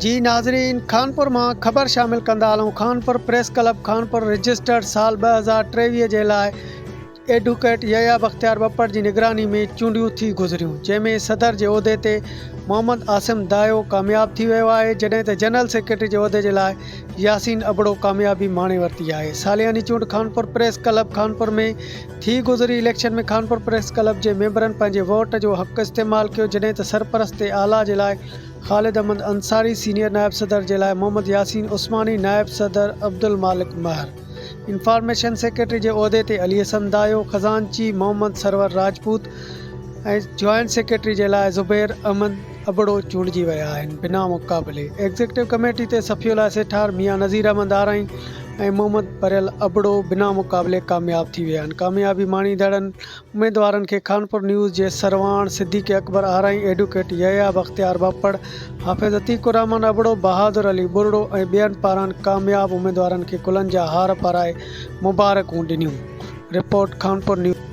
जी नाज़रीन, खानपुर में ख़बर शामिल कंदा हलूं। Khanpur press club Khanpur registered साल 2023 जे लाइ एडवोकेट यहया बख्तियार बप्पड़ की निगरानी में चूंडियूं थी गुज़रियूं, जंहिंमें सदर के उहदे ते मोहम्मद आसिम दायो कामयाब थी वियो आहे, जॾहिं त जनरल सेक्रेटरी के उहदे जे लाइ यासीन अबड़ो कामयाबी माणे वरिती आहे। सालियानी चूंड खानपुर प्रेस क्लब खानपुर में थी गुज़री। इलेक्शन में खानपुर प्रेस क्लब के मेंबरन पंहिंजे वोट जो हक़ इस्तेमाल कियो, जॾहिं त सरपरस्त आला के लाइ ख़ालिद अहमद अंसारी, सीनियर नायब सदर के लाइ मोहम्मद यासीन उस्मानी, नायब सदर अब्दुल मालिक महर, इंफॉर्मेशन सेक्रेटरी के उहदे ते अली हसन दायो, खजानची मोहम्मद सरवर राजपूत ऐं जॉइंट सेक्रेटरी के लाइ ज़ुबैर अहमद अबड़ो चूंडिजी विया आहिनि बिना मुक़ाबले। एग्जीक्यूटिव कमेटी ते सफ़ीउल्लाह सेठार, मियां नज़ीर अहमद आरई ऐं मोहम्मद परियल अबड़ो बिना मुक़ाबले कामयाब थी विया आहिनि। कामयाबी माणींदड़नि उम्मीदवारनि खे खानपुर न्यूज़ जे सरवाण, सिद्दीक़ अकबर आरई, एडवोकेट यहया बख्तियार बप्पड़, हाफ़िज़ अतीकुर रहमान अबड़ो, बहादुर अली बुरड़ो ऐं ॿियनि पारां कामयाब उम्मीदवारनि खे गुलनि जा हार पाराए मुबारकूं ॾिनियूं। Report Khanpur news.